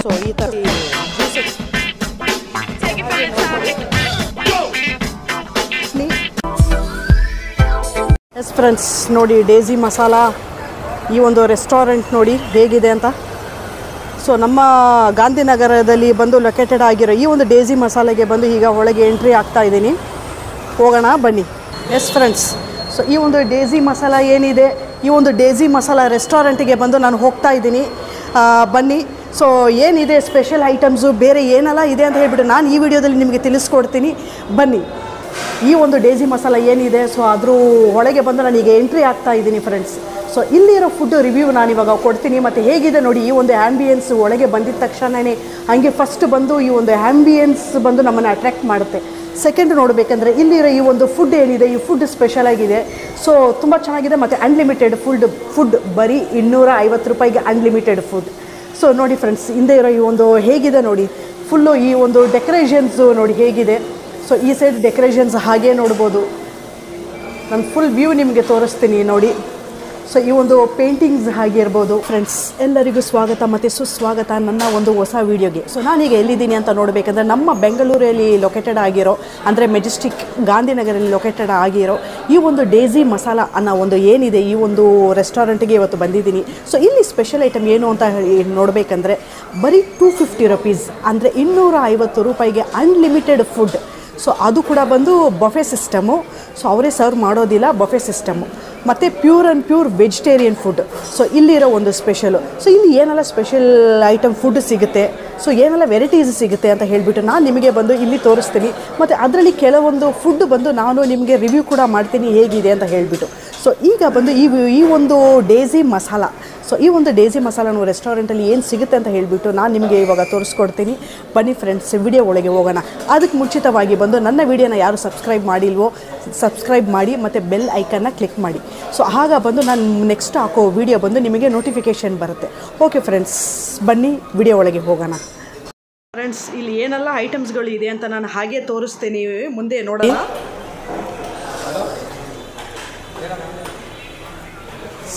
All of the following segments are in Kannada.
ಸೊ ಈ ಥರ ಎಸ್ ಫ್ರೆಂಡ್ಸ್ ನೋಡಿ ಡೇಸಿ ಮಸಾಲ ಈ ಒಂದು ರೆಸ್ಟೋರೆಂಟ್ ನೋಡಿ ಹೇಗಿದೆ ಅಂತ. ಸೊ ನಮ್ಮ ಗಾಂಧಿನಗರದಲ್ಲಿ ಬಂದು ಲೊಕೇಟೆಡ್ ಆಗಿರೋ ಈ ಒಂದು ಡೇಸಿ ಮಸಾಲೆಗೆ ಬಂದು ಈಗ ಒಳಗೆ ಎಂಟ್ರಿ ಆಗ್ತಾ ಇದ್ದೀನಿ. ಹೋಗೋಣ ಬನ್ನಿ. ಎಸ್ ಫ್ರೆಂಡ್ಸ್, ಸೊ ಈ ಒಂದು ಡೇಸಿ ಮಸಾಲ ಏನಿದೆ, ಈ ಒಂದು ಡೇಸಿ ಮಸಾಲ ರೆಸ್ಟೋರೆಂಟಿಗೆ ಬಂದು ನಾನು ಹೋಗ್ತಾ ಇದ್ದೀನಿ. ಬನ್ನಿ. ಸೊ ಏನಿದೆ ಸ್ಪೆಷಲ್ ಐಟಮ್ಸು, ಬೇರೆ ಏನೆಲ್ಲ ಇದೆ ಅಂತ ಹೇಳ್ಬಿಟ್ಟು ನಾನು ಈ ವಿಡಿಯೋದಲ್ಲಿ ನಿಮಗೆ ತಿಳಿಸ್ಕೊಡ್ತೀನಿ. ಬನ್ನಿ. ಈ ಒಂದು ಡೇಸಿ ಮಸಾಲ ಏನಿದೆ, ಸೊ ಅದ್ರ ಒಳಗೆ ಬಂದು ನಾನೀಗ ಎಂಟ್ರಿ ಆಗ್ತಾ ಇದ್ದೀನಿ ಫ್ರೆಂಡ್ಸ್. ಸೊ ಇಲ್ಲಿರೋ ಫುಡ್ ರಿವ್ಯೂ ನಾನಿವಾಗ ಕೊಡ್ತೀನಿ. ಮತ್ತು ಹೇಗಿದೆ ನೋಡಿ ಈ ಒಂದು ಆ್ಯಂಬಿಯನ್ಸ್. ಒಳಗೆ ಬಂದಿದ್ದ ತಕ್ಷಣವೇ ಹಾಗೆ ಫಸ್ಟ್ ಬಂದು ಈ ಒಂದು ಆ್ಯಂಬಿಯನ್ಸ್ ಬಂದು ನಮ್ಮನ್ನು ಅಟ್ರ್ಯಾಕ್ಟ್ ಮಾಡುತ್ತೆ. ಸೆಕೆಂಡ್ ನೋಡಬೇಕಂದ್ರೆ ಇಲ್ಲಿರೋ ಈ ಒಂದು ಫುಡ್ ಏನಿದೆ, ಈ ಫುಡ್ ಸ್ಪೆಷಲ್ ಆಗಿದೆ. ಸೊ ತುಂಬ ಚೆನ್ನಾಗಿದೆ. ಮತ್ತು ಅನ್ಲಿಮಿಟೆಡ್ ಫುಡ್ ಬರೀ 250 ರೂಪಾಯಿಗೆ ಅನ್ಲಿಮಿಟೆಡ್ ಫುಡ್. ಸೊ ನೋಡಿ ಫ್ರೆಂಡ್ಸ್, ಹಿಂದೆ ಇರೋ ಈ ಒಂದು ಹೇಗಿದೆ ನೋಡಿ, ಫುಲ್ಲು ಈ ಒಂದು ಡೆಕೋರೇಷನ್ಸು ನೋಡಿ ಹೇಗಿದೆ. ಸೊ ಈ ಸೈಡ್ ಡೆಕೋರೇಷನ್ಸ್ ಹಾಗೇ ನೋಡ್ಬೋದು. ನಾನು ಫುಲ್ ವ್ಯೂ ನಿಮಗೆ ತೋರಿಸ್ತೀನಿ ನೋಡಿ. ಸೊ ಈ ಒಂದು ಪೇಂಟಿಂಗ್ಸ್ ಹಾಗೆ ಇರ್ಬೋದು. ಫ್ರೆಂಡ್ಸ್ ಎಲ್ಲರಿಗೂ ಸ್ವಾಗತ ಮತ್ತು ಸುಸ್ವಾಗತ ನನ್ನ ಒಂದು ಹೊಸ ವೀಡಿಯೋಗೆ. ಸೊ ನಾನೀಗ ಎಲ್ಲಿದ್ದೀನಿ ಅಂತ ನೋಡಬೇಕಂದ್ರೆ ನಮ್ಮ ಬೆಂಗಳೂರಲ್ಲಿ ಲೊಕೇಟೆಡ್ ಆಗಿರೋ, ಅಂದರೆ ಮೆಜೆಸ್ಟಿಕ್ ಗಾಂಧಿನಗರಲ್ಲಿ ಲೊಕೇಟೆಡ್ ಆಗಿರೋ ಈ ಒಂದು ಡೇಸಿ ಮಸಾಲ ಅನ್ನೋ ಒಂದು ಏನಿದೆ, ಈ ಒಂದು ರೆಸ್ಟೋರೆಂಟಿಗೆ ಇವತ್ತು ಬಂದಿದ್ದೀನಿ. ಸೊ ಇಲ್ಲಿ ಸ್ಪೆಷಲ್ ಐಟಮ್ ಏನು ಅಂತ ನೋಡಬೇಕಂದ್ರೆ ಬರೀ 250 ರುಪೀಸ್, ಅಂದರೆ 250 ರೂಪಾಯಿಗೆ ಅನ್ಲಿಮಿಟೆಡ್ ಫುಡ್. ಸೊ ಅದು ಕೂಡ ಬಂದು ಬಫೆ ಸಿಸ್ಟಮು. ಸೊ ಅವರೇ ಸರ್ವ್ ಮಾಡೋದಿಲ್ಲ, ಬಫೆ ಸಿಸ್ಟಮು. ಮತ್ತು pure and pure vegetarian food. So ಇಲ್ಲಿರೋ ಒಂದು ಸ್ಪೆಷಲು. ಸೊ ಇಲ್ಲಿ ಏನೆಲ್ಲ ಸ್ಪೆಷಲ್ ಐಟಮ್ ಫುಡ್ ಸಿಗುತ್ತೆ, ಸೊ ಏನೆಲ್ಲ ವೆರೈಟೀಸ್ ಸಿಗುತ್ತೆ ಅಂತ ಹೇಳಿಬಿಟ್ಟು ನಾನು ನಿಮಗೆ ಬಂದು ಇಲ್ಲಿ ತೋರಿಸ್ತೀನಿ. ಮತ್ತು ಅದರಲ್ಲಿ ಕೆಲವೊಂದು ಫುಡ್ ಬಂದು ನಾನು ನಿಮಗೆ ರಿವ್ಯೂ ಕೂಡ ಮಾಡ್ತೀನಿ ಹೇಗಿದೆ ಅಂತ ಹೇಳಿಬಿಟ್ಟು. ಸೊ ಈಗ ಬಂದು ಈ ಒಂದು ಡೇಸಿ ಮಸಾಲ, ಸೊ ಈ ಒಂದು ಡೇಸಿ ಮಸಾಲನು ರೆಸ್ಟೋರೆಂಟಲ್ಲಿ ಏನು ಸಿಗುತ್ತೆ ಅಂತ ಹೇಳಿಬಿಟ್ಟು ನಾನು ನಿಮಗೆ ಇವಾಗ ತೋರಿಸ್ಕೊಡ್ತೀನಿ. ಬನ್ನಿ ಫ್ರೆಂಡ್ಸ್, ವಿಡಿಯೋ ಒಳಗೆ ಹೋಗೋಣ. ಅದಕ್ಕೆ ಮುಂಚಿತವಾಗಿ ಬಂದು ನನ್ನ ವಿಡಿಯೋನ ಯಾರು ಸಬ್ಸ್ಕ್ರೈಬ್ ಮಾಡಿಲ್ವೋ ಸಬ್ಸ್ಕ್ರೈಬ್ ಮಾಡಿ ಮತ್ತು ಬೆಲ್ ಐಕನ್ನ ಕ್ಲಿಕ್ ಮಾಡಿ. ಸೊ ಆಗ ಬಂದು ನಾನು ನೆಕ್ಸ್ಟ್ ಹಾಕೋ ವಿಡಿಯೋ ಬಂದು ನಿಮಗೆ ನೋಟಿಫಿಕೇಷನ್ ಬರುತ್ತೆ. ಓಕೆ ಫ್ರೆಂಡ್ಸ್, ಬನ್ನಿ ವಿಡಿಯೋ ಒಳಗೆ ಹೋಗೋಣ. ಫ್ರೆಂಡ್ಸ್ ಇಲ್ಲಿ ಏನೆಲ್ಲ ಐಟಮ್ಸ್ಗಳು ಇದೆ ಅಂತ ನಾನು ಹಾಗೆ ತೋರಿಸ್ತೀನಿ, ಮುಂದೆ ನೋಡೋಣ.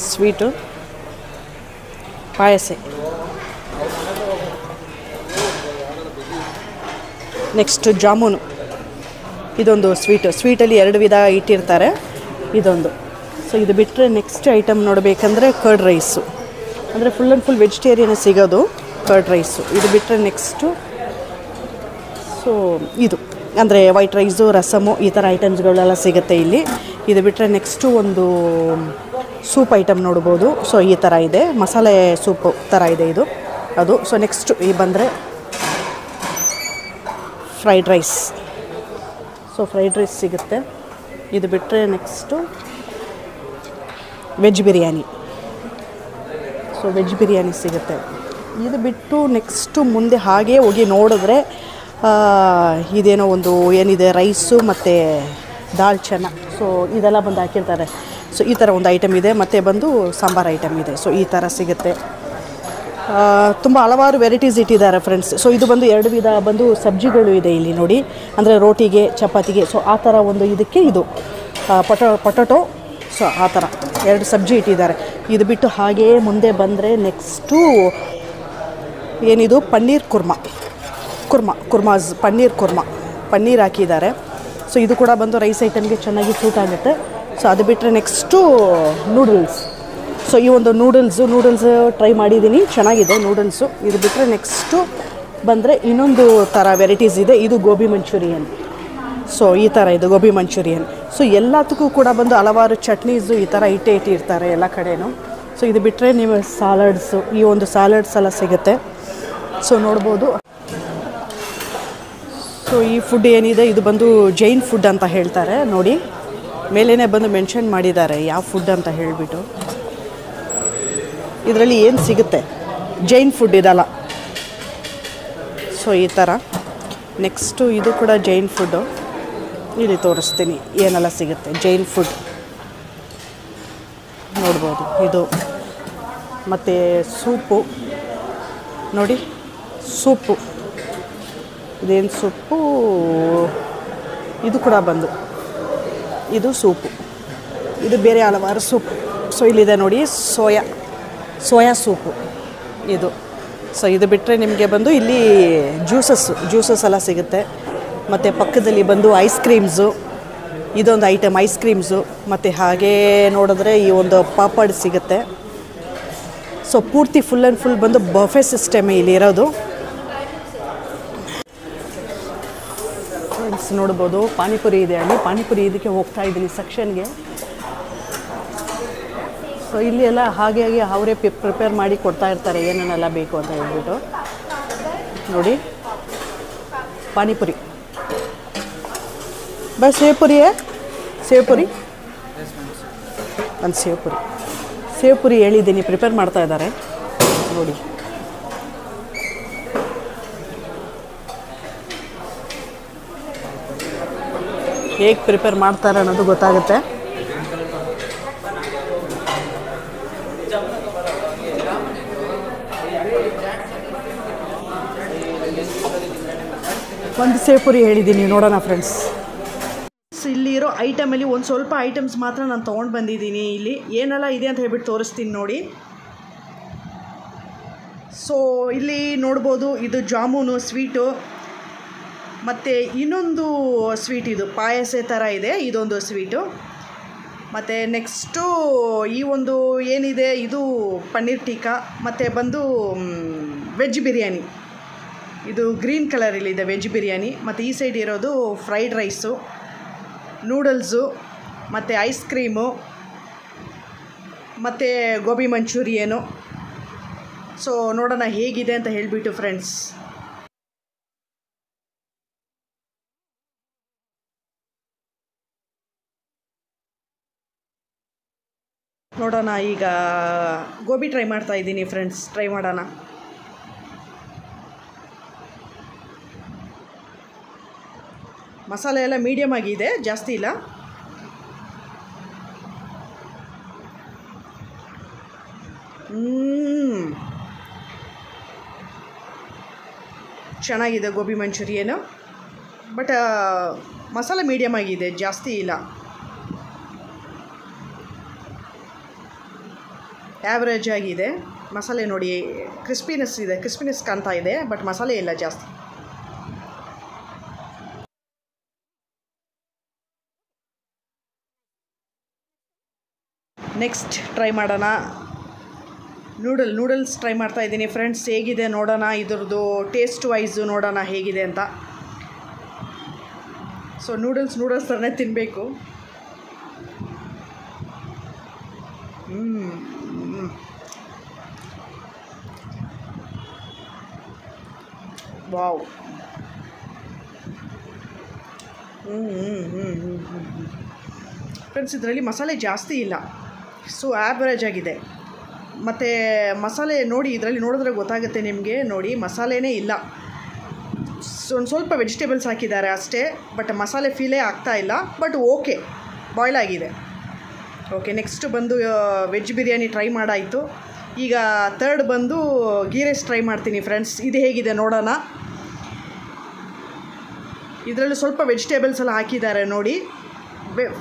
ಸ್ವೀಟು, ಪಾಯಸ, ನೆಕ್ಸ್ಟ್ ಜಾಮೂನು, ಇದೊಂದು ಸ್ವೀಟಲ್ಲಿ 2 ವಿಧ ಇಟ್ಟಿರ್ತಾರೆ, ಇದೊಂದು. ಸೊ ಇದು ಬಿಟ್ಟರೆ ನೆಕ್ಸ್ಟ್ ಐಟಮ್ ನೋಡಬೇಕಂದ್ರೆ ಕರ್ಡ್ ರೈಸು, ಅಂದರೆ ಫುಲ್ ಆ್ಯಂಡ್ ಫುಲ್ ವೆಜಿಟೇರಿಯನ್ ಸಿಗೋದು ಕರ್ಡ್ ರೈಸು. ಇದು ಬಿಟ್ಟರೆ ನೆಕ್ಸ್ಟು ಸೊ ಇದು ಅಂದರೆ ವೈಟ್ ರೈಸು, ರಸಮು, ಈ ಥರ ಐಟಮ್ಸ್ಗಳೆಲ್ಲ ಸಿಗುತ್ತೆ ಇಲ್ಲಿ. ಇದು ಬಿಟ್ಟರೆ ನೆಕ್ಸ್ಟು ಒಂದು ಸೂಪ್ ಐಟಮ್ ನೋಡ್ಬೋದು. ಸೊ ಈ ಥರ ಇದೆ, ಮಸಾಲೆ ಸೂಪು ಥರ ಇದೆ ಇದು, ಅದು. ಸೊ ನೆಕ್ಸ್ಟು ಈ ಬಂದರೆ fried rice. So fried rice ಸಿಗುತ್ತೆ. ಇದು ಬಿಟ್ಟರೆ next veg biryani. So veg biryani ಸಿಗುತ್ತೆ. ಇದು ಬಿಟ್ಟು ನೆಕ್ಸ್ಟು ಮುಂದೆ ಹಾಗೇ ಹೋಗಿ ನೋಡಿದ್ರೆ ಇದೇನೋ ಒಂದು ಏನಿದೆ ರೈಸು ಮತ್ತು ದಾಲ್ ಚೆನ್ನ. ಸೊ ಇದೆಲ್ಲ ಬಂದು ಹಾಕಿರ್ತಾರೆ. ಸೊ ಈ ಥರ ಒಂದು ಐಟಮ್ ಇದೆ. ಮತ್ತು ಬಂದು ಸಾಂಬಾರು ಐಟಮ್ ಇದೆ. ಸೊ ಈ ಥರ ಸಿಗುತ್ತೆ. ತುಂಬ ಹಲವಾರು ವೆರೈಟೀಸ್ ಇಟ್ಟಿದ್ದಾರೆ ಫ್ರೆಂಡ್ಸ್. ಸೊ ಇದು ಬಂದು 2 ವಿಧ ಬಂದು ಸಬ್ಜಿಗಳು ಇದೆ ಇಲ್ಲಿ ನೋಡಿ, ಅಂದರೆ ರೋಟಿಗೆ, ಚಪಾತಿಗೆ. ಸೊ ಆ ಥರ ಒಂದು ಇದಕ್ಕೆ ಇದು ಪೊಟೊಟೊ. ಸೊ ಆ ಥರ 2 ಸಬ್ಜಿ ಇಟ್ಟಿದ್ದಾರೆ. ಇದು ಬಿಟ್ಟು ಹಾಗೇ ಮುಂದೆ ಬಂದರೆ ನೆಕ್ಸ್ಟು ಏನಿದು ಪನ್ನೀರ್ ಕುರ್ಮಾಸ್, ಪನ್ನೀರ್ ಹಾಕಿದ್ದಾರೆ. ಸೊ ಇದು ಕೂಡ ಬಂದು ರೈಸ್ ಐಟಮ್ಗೆ ಚೆನ್ನಾಗಿ ಸೂಟ್ ಆಗುತ್ತೆ. ಸೊ ಅದು ಬಿಟ್ಟರೆ ನೆಕ್ಸ್ಟು ನೂಡಲ್ಸ್. ಸೊ ಈ ಒಂದು ನೂಡಲ್ಸ್ ಟ್ರೈ ಮಾಡಿದ್ದೀನಿ, ಚೆನ್ನಾಗಿದೆ ನೂಡಲ್ಸು. ಇದು ಬಿಟ್ಟರೆ ನೆಕ್ಸ್ಟು ಬಂದರೆ ಇನ್ನೊಂದು ಥರ ವೆರೈಟೀಸ್ ಇದೆ, ಇದು ಗೋಬಿ ಮಂಚೂರಿಯನ್. ಸೊ ಈ ಥರ ಇದು ಗೋಬಿ ಮಂಚೂರಿಯನ್. ಸೊ ಎಲ್ಲದಕ್ಕೂ ಕೂಡ ಬಂದು ಹಲವಾರು ಚಟ್ನೀಸು ಈ ಥರ ಇಟ್ಟಿರ್ತಾರೆ ಎಲ್ಲ ಕಡೆಯೂ. ಸೊ ಇದು ಬಿಟ್ಟರೆ ನೀವು ಸಾಲಡ್ಸು, ಈ ಒಂದು ಸಾಲಡ್ಸ್ ಎಲ್ಲ ಸಿಗುತ್ತೆ. ಸೊ ನೋಡ್ಬೋದು. ಸೊ ಈ ಫುಡ್ ಏನಿದೆ ಇದು ಬಂದು ಜೈನ್ ಫುಡ್ ಅಂತ ಹೇಳ್ತಾರೆ ನೋಡಿ, ಮೇಲೇ ಬಂದು ಮೆನ್ಷನ್ ಮಾಡಿದ್ದಾರೆ ಯಾವ ಫುಡ್ ಅಂತ ಹೇಳಿಬಿಟ್ಟು. ಇದರಲ್ಲಿ ಏನು ಸಿಗುತ್ತೆ, ಜೈನ್ ಫುಡ್ ಇದಲ್ಲ. ಸೊ ಈ ಥರ ನೆಕ್ಸ್ಟು ಇದು ಕೂಡ ಜೈನ್ ಫುಡ್ಡು. ಇಲ್ಲಿ ತೋರಿಸ್ತೀನಿ ಏನೆಲ್ಲ ಸಿಗುತ್ತೆ ಜೈನ್ ಫುಡ್ ನೋಡ್ಬೋದು. ಇದು ಮತ್ತು ಸೂಪು ನೋಡಿ, ಸೂಪು ಇದೇನು ಸೂಪು, ಇದು ಕೂಡ ಬಂದು ಇದು ಸೂಪು, ಇದು ಬೇರೆ ಹಲವಾರು ಸೂಪ್. ಸೊ ಇಲ್ಲಿದೆ ನೋಡಿ ಸೋಯಾ ಸೂಪು ಇದು. ಸೊ ಇದು ಬಿಟ್ಟರೆ ನಿಮಗೆ ಬಂದು ಇಲ್ಲಿ ಜ್ಯೂಸಸ್ ಎಲ್ಲ ಸಿಗುತ್ತೆ. ಮತ್ತು ಪಕ್ಕದಲ್ಲಿ ಬಂದು ಐಸ್ ಕ್ರೀಮ್ಸು, ಇದೊಂದು ಐಟಮ್ ಐಸ್ ಕ್ರೀಮ್ಸು. ಮತ್ತು ಹಾಗೇ ನೋಡಿದ್ರೆ ಈ ಒಂದು ಪಾಪಡ್ ಸಿಗುತ್ತೆ. ಸೊ ಪೂರ್ತಿ ಫುಲ್ ಆ್ಯಂಡ್ ಫುಲ್ ಬಂದು ಬಫೆ ಸಿಸ್ಟಮ್ ಇಲ್ಲಿ ಇರೋದು. ಫ್ರೆಂಡ್ಸ್ ನೋಡ್ಬೋದು ಪಾನಿಪುರಿ ಇದೆ ಅಲ್ಲಿ. ಪಾನಿಪುರಿ ಇದಕ್ಕೆ ಹೋಗ್ತಾ ಇದ್ದೀನಿ ಸೆಕ್ಷನ್ಗೆ. ಸೊ ಇಲ್ಲಿ ಎಲ್ಲ ಹಾಗೆ ಅವರೇ ಪ್ರಿಪೇರ್ ಮಾಡಿ ಕೊಡ್ತಾ ಇರ್ತಾರೆ ಏನೇನೆಲ್ಲ ಬೇಕು ಅಂತ ಹೇಳ್ಬಿಟ್ಟು. ನೋಡಿ ಪಾನಿಪುರಿ, ಬಸ್ ಸೇವ್ಪುರಿಯೇ ಸೇವ್ಪುರಿ, ಒಂದು ಸೇವ್ಪುರಿ ಹೇಳಿದ್ದೀನಿ, ಪ್ರಿಪೇರ್ ಮಾಡ್ತಾ ಇದ್ದಾರೆ ನೋಡಿ. ಹೇಗೆ ಪ್ರಿಪೇರ್ ಮಾಡ್ತಾರೆ ಅನ್ನೋದು ಗೊತ್ತಾಗುತ್ತೆ. ಒಂದು ಸೇವ್ಪುರಿ ಹೇಳಿದ್ದೀನಿ, ನೋಡೋಣ ಫ್ರೆಂಡ್ಸ್. ಇಲ್ಲಿರೋ ಐಟಮಲ್ಲಿ ಒಂದು ಸ್ವಲ್ಪ ಐಟಮ್ಸ್ ಮಾತ್ರ ನಾನು ತೊಗೊಂಡು ಬಂದಿದ್ದೀನಿ. ಇಲ್ಲಿ ಏನೆಲ್ಲ ಇದೆ ಅಂತ ಹೇಳ್ಬಿಟ್ಟು ತೋರಿಸ್ತೀನಿ ನೋಡಿ. ಸೊ ಇಲ್ಲಿ ನೋಡ್ಬೋದು, ಇದು ಜಾಮೂನು ಸ್ವೀಟು, ಮತ್ತು ಇನ್ನೊಂದು ಸ್ವೀಟ್ ಇದು ಪಾಯಸ ಥರ ಇದೆ, ಇದೊಂದು ಸ್ವೀಟು. ಮತ್ತು ನೆಕ್ಸ್ಟು ಈ ಒಂದು ಏನಿದೆ ಇದು ಪನ್ನೀರ್ ಟಿಕ್ಕಾ, ಮತ್ತು ಬಂದು ವೆಜ್ ಬಿರಿಯಾನಿ, ಇದು ಗ್ರೀನ್ ಕಲರಲ್ಲಿದೆ ವೆಜ್ ಬಿರಿಯಾನಿ. ಮತ್ತು ಈ ಸೈಡ್ ಇರೋದು ಫ್ರೈಡ್ ರೈಸು, ನೂಡಲ್ಸು, ಮತ್ತು ಐಸ್ ಕ್ರೀಮು, ಮತ್ತು ಗೋಬಿ ಮಂಚೂರಿಯನು. ಸೊ ನೋಡೋಣ ಹೇಗಿದೆ ಅಂತ ಹೇಳಿಬಿಟ್ಟು ಫ್ರೆಂಡ್ಸ್. ನೋಡೋಣ, ಈಗ ಗೋಬಿ ಟ್ರೈ ಮಾಡ್ತಾ ಇದ್ದೀನಿ ಫ್ರೆಂಡ್ಸ್, ಟ್ರೈ ಮಾಡೋಣ. ಮಸಾಲೆ ಎಲ್ಲ ಮೀಡಿಯಮ್ ಆಗಿದೆ, ಜಾಸ್ತಿ ಇಲ್ಲ. ಚೆನ್ನಾಗಿದೆ ಗೋಬಿ ಮಂಚೂರಿಯನು, ಬಟ್ ಮಸಾಲೆ ಮೀಡಿಯಮ್ ಆಗಿದೆ, ಜಾಸ್ತಿ ಇಲ್ಲ. ಆ್ಯಾವ್ರೇಜ್ ಆಗಿದೆ ಮಸಾಲೆ. ನೋಡಿ ಕ್ರಿಸ್ಪಿನೆಸ್ ಕಾಣ್ತಾ ಇದೆ, ಬಟ್ ಮಸಾಲೆ ಇಲ್ಲ ಜಾಸ್ತಿ. ನೆಕ್ಸ್ಟ್ ಟ್ರೈ ಮಾಡೋಣ, ನೂಡಲ್ಸ್ ಟ್ರೈ ಮಾಡ್ತಾ ಇದ್ದೀನಿ ಫ್ರೆಂಡ್ಸ್. ಹೇಗಿದೆ ನೋಡೋಣ, ಇದ್ರದ್ದು ಟೇಸ್ಟ್ ವೈಸು ನೋಡೋಣ ಹೇಗಿದೆ ಅಂತ. ಸೊ ನೂಡಲ್ಸ್ ಥರನೇ ತಿನ್ನಬೇಕು. ವಾವ್. ಫ್ರೆಂಡ್ಸ್, ಇದರಲ್ಲಿ ಮಸಾಲೆ ಜಾಸ್ತಿ ಇಲ್ಲ, ಸೊ ಆ್ಯಾವ್ರೇಜ್ ಆಗಿದೆ. ಮತ್ತು ಮಸಾಲೆ ನೋಡಿ, ಇದರಲ್ಲಿ ನೋಡಿದ್ರೆ ಗೊತ್ತಾಗುತ್ತೆ ನಿಮಗೆ. ನೋಡಿ ಮಸಾಲೆನೇ ಇಲ್ಲ, ಒಂದು ಸ್ವಲ್ಪ ವೆಜಿಟೇಬಲ್ಸ್ ಹಾಕಿದ್ದಾರೆ ಅಷ್ಟೇ, ಬಟ್ ಮಸಾಲೆ ಫೀಲೇ ಆಗ್ತಾ ಇಲ್ಲ. ಬಟ್ ಓಕೆ, ಬಾಯ್ಲ್ ಆಗಿದೆ. ಓಕೆ, ನೆಕ್ಸ್ಟ್ ಬಂದು ವೆಜ್ ಬಿರಿಯಾನಿ ಟ್ರೈ ಮಾಡಾಯಿತು. ಈಗ ಥರ್ಡ್ ಬಂದು ಗೀ ರೈಸ್ ಟ್ರೈ ಮಾಡ್ತೀನಿ ಫ್ರೆಂಡ್ಸ್. ಇದು ಹೇಗಿದೆ ನೋಡೋಣ. ಇದರಲ್ಲಿ ಸ್ವಲ್ಪ ವೆಜಿಟೇಬಲ್ಸ್ ಎಲ್ಲ ಹಾಕಿದ್ದಾರೆ ನೋಡಿ.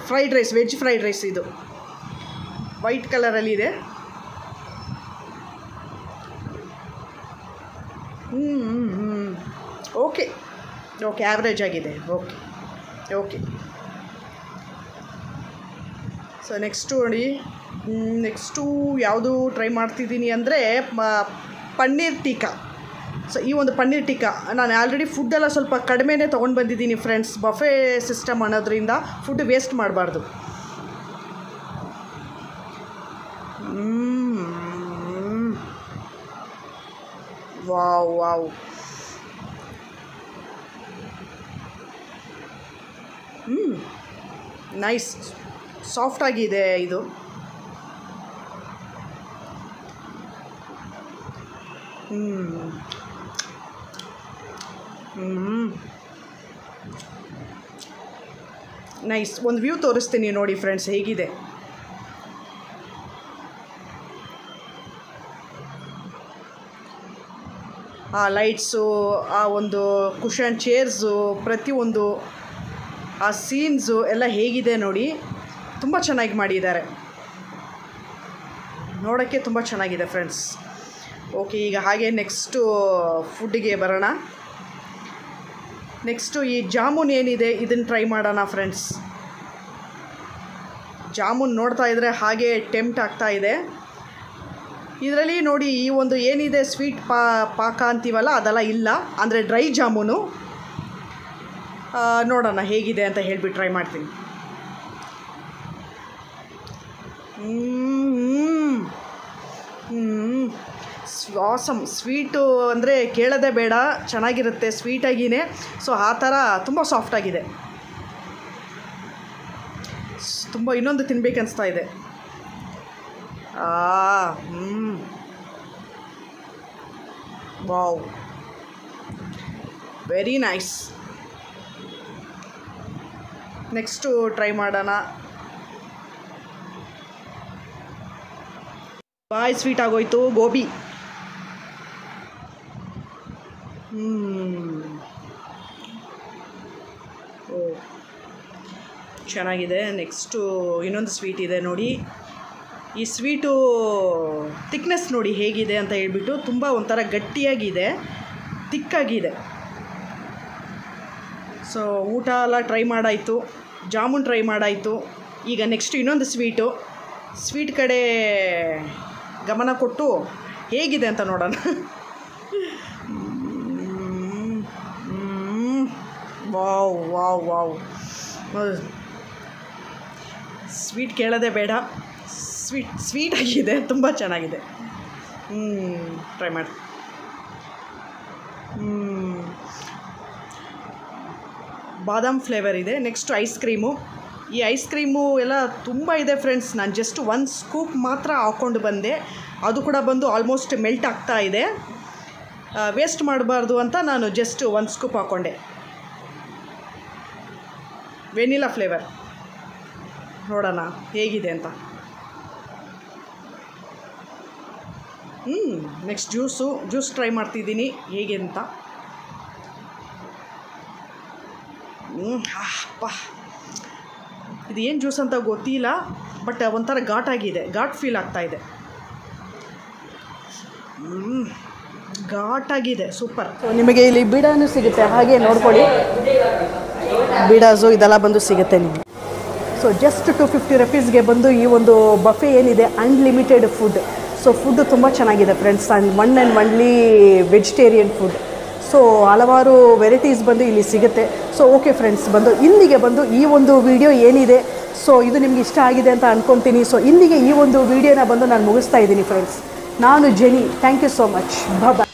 Fried rice, veg fried rice, ಇದು ವೈಟ್ ಕಲರಲ್ಲಿದೆ. ಓಕೆ ಆ್ಯಾವ್ರೇಜ್ ಆಗಿದೆ. ಓಕೆ ಸೊ ನೆಕ್ಸ್ಟು ನೋಡಿ, ನೆಕ್ಸ್ಟು ಯಾವುದು ಟ್ರೈ ಮಾಡ್ತಿದ್ದೀನಿ ಅಂದರೆ ಪನ್ನೀರ್ ಟಿಕ್ಕಾ. ಸೊ ಈ ಒಂದು ಪನ್ನೀರ್ ಟಿಕ್ಕಾ ನಾನು ಆಲ್ರೆಡಿ ಫುಡ್ಡೆಲ್ಲ ಸ್ವಲ್ಪ ಕಡಿಮೆನೇ ತೊಗೊಂಡು ಬಂದಿದ್ದೀನಿ ಫ್ರೆಂಡ್ಸ್. ಬಫೆ ಸಿಸ್ಟಮ್ ಅನ್ನೋದ್ರಿಂದ ಫುಡ್ ವೇಸ್ಟ್ ಮಾಡಬಾರ್ದು. ವಾವ್. ನೈಸ್, ಸಾಫ್ಟಾಗಿದೆ ಇದು. ನೈಸ್. ಒಂದು ವ್ಯೂ ತೋರಿಸ್ತೀನಿ ನೋಡಿ ಫ್ರೆಂಡ್ಸ್ ಹೇಗಿದೆ. ಆ ಲೈಟ್ಸು, ಆ ಒಂದು ಕುಷನ್ ಚೇರ್ಸು, ಪ್ರತಿಯೊಂದು ಆ ಸೀನ್ಸು ಎಲ್ಲ ಹೇಗಿದೆ ನೋಡಿ. ತುಂಬ ಚೆನ್ನಾಗಿ ಮಾಡಿದ್ದಾರೆ, ನೋಡೋಕ್ಕೆ ತುಂಬ ಚೆನ್ನಾಗಿದೆ ಫ್ರೆಂಡ್ಸ್. ಓಕೆ, ಈಗ ಹಾಗೆ ನೆಕ್ಸ್ಟು ಫುಡ್ಡಿಗೆ ಬರೋಣ. ನೆಕ್ಸ್ಟು ಈ ಜಾಮೂನ್ ಏನಿದೆ ಇದನ್ನು ಟ್ರೈ ಮಾಡೋಣ ಫ್ರೆಂಡ್ಸ್. ಜಾಮೂನ್ ನೋಡ್ತಾ ಇದ್ದರೆ ಹಾಗೆ ಟೆಂಪ್ಟ್ ಆಗ್ತಾ ಇದೆ. ಇದರಲ್ಲಿ ನೋಡಿ, ಈ ಒಂದು ಏನಿದೆ ಸ್ವೀಟ್ ಪಾಕ ಅಂತೀವಲ್ಲ ಅದೆಲ್ಲ ಇಲ್ಲ, ಅಂದರೆ ಡ್ರೈ ಜಾಮೂನು. ನೋಡೋಣ ಹೇಗಿದೆ ಅಂತ ಹೇಳಿಬಿಟ್ಟು ಟ್ರೈ ಮಾಡ್ತೀನಿ. ಆಸಮ್. ಸ್ವೀಟು ಅಂದರೆ ಕೇಳೋದೇ ಬೇಡ, ಚೆನ್ನಾಗಿರುತ್ತೆ ಸ್ವೀಟಾಗಿಯೇ. ಸೊ ಆ ಥರ ತುಂಬ ಸಾಫ್ಟಾಗಿದೆ. ತುಂಬ ಇನ್ನೊಂದು ತಿನ್ಬೇಕು ಅನಿಸ್ತಾ ಇದೆ. Wow, very nice. Next try ಮಾಡೋಣ. ಬಾಯ್ ಸ್ವೀಟ್ ಆಗೋಯ್ತು. ಗೋಬಿ. ಓ, ಚೆನ್ನಾಗಿದೆ. ನೆಕ್ಸ್ಟು ಇನ್ನೊಂದು ಸ್ವೀಟ್ ಇದೆ ನೋಡಿ. ಈ ಸ್ವೀಟು ತಿಕ್ನೆಸ್ ನೋಡಿ ಹೇಗಿದೆ ಅಂತ ಹೇಳ್ಬಿಟ್ಟು, ತುಂಬ ಒಂಥರ ಗಟ್ಟಿಯಾಗಿದೆ, ತಿಕ್ಕಾಗಿದೆ. ಸೊ ಊಟ ಎಲ್ಲ ಟ್ರೈ ಮಾಡಾಯಿತು, ಜಾಮೂನ್ ಟ್ರೈ ಮಾಡಾಯಿತು. ಈಗ ನೆಕ್ಸ್ಟ್ ಇನ್ನೊಂದು ಸ್ವೀಟ್ ಕಡೆ ಗಮನ ಕೊಟ್ಟು ಹೇಗಿದೆ ಅಂತ ನೋಡೋಣ. ವಾವ್ ವಾವ್ ವಾವ್, ಸ್ವೀಟ್ ಕೇಳೋದೇ ಬೇಡ, ಸ್ವೀಟಾಗಿದೆ, ತುಂಬ ಚೆನ್ನಾಗಿದೆ. ಟ್ರೈ ಮಾಡಿ. ಬಾದಾಮ್ ಫ್ಲೇವರ್ ಇದೆ. Next ice cream. ಈ ಐಸ್ ಕ್ರೀಮು ಎಲ್ಲ ತುಂಬ ಇದೆ ಫ್ರೆಂಡ್ಸ್. ನಾನು ಜಸ್ಟ್ ಒಂದು ಸ್ಕೂಪ್ ಮಾತ್ರ ಹಾಕ್ಕೊಂಡು ಬಂದೆ, ಅದು ಕೂಡ ಬಂದು ಆಲ್ಮೋಸ್ಟ್ ಮೆಲ್ಟ್ ಆಗ್ತಾ ಇದೆ. ವೇಸ್ಟ್ ಮಾಡಬಾರ್ದು ಅಂತ ನಾನು ಜಸ್ಟ್ ಒಂದು ಸ್ಕೂಪ್ ಹಾಕ್ಕೊಂಡೆ. Vanilla flavour. ನೋಡೋಣ ಹೇಗಿದೆ ಅಂತ. ನೆಕ್ಸ್ಟ್ ಜ್ಯೂಸ್ ಟ್ರೈ ಮಾಡ್ತಿದ್ದೀನಿ ಹೇಗೆ ಅಂತ. ಅಪ್ಪ, ಇದು ಏನು ಜ್ಯೂಸ್ ಅಂತ ಗೊತ್ತಿಲ್ಲ, ಬಟ್ ಒಂಥರ ಘಾಟಾಗಿದೆ, ಘಾಟ್ ಫೀಲ್ ಆಗ್ತಾ ಇದೆ. ಘಾಟಾಗಿದೆ, ಸೂಪರ್. ನಿಮಗೆ ಇಲ್ಲಿ ಬೀಡಾನು ಸಿಗುತ್ತೆ, ಹಾಗೆ ನೋಡ್ಕೊಳ್ಳಿ. ಬೀಡಾಸು ಇದೆಲ್ಲ ಬಂದು ಸಿಗುತ್ತೆ ನಿಮಗೆ. ಸೊ ಜಸ್ಟ್ 250 ರುಪೀಸ್ಗೆ ಬಂದು ಈ ಒಂದು ಬಫೆ ಏನಿದೆ, ಅನ್ಲಿಮಿಟೆಡ್ ಫುಡ್. ಸೊ ಫುಡ್ಡು ತುಂಬ ಚೆನ್ನಾಗಿದೆ friends. And one and only vegetarian food. So ಹಲವಾರು ವೆರೈಟೀಸ್ ಬಂದು ಇಲ್ಲಿ ಸಿಗುತ್ತೆ. ಸೊ ಓಕೆ ಫ್ರೆಂಡ್ಸ್, ಬಂದು ಇಲ್ಲಿಗೆ ಬಂದು ಈ ಒಂದು ವಿಡಿಯೋ ಏನಿದೆ, ಸೊ ಇದು ನಿಮ್ಗೆ ಇಷ್ಟ ಆಗಿದೆ ಅಂತ ಅಂದ್ಕೊತೀನಿ. ಸೊ ಇಲ್ಲಿಗೆ ಈ ಒಂದು ವಿಡಿಯೋನ ಬಂದು ನಾನು ಮುಗಿಸ್ತಾ ಇದ್ದೀನಿ ಫ್ರೆಂಡ್ಸ್. ನಾನು Jenny. Thank you so much. Bye.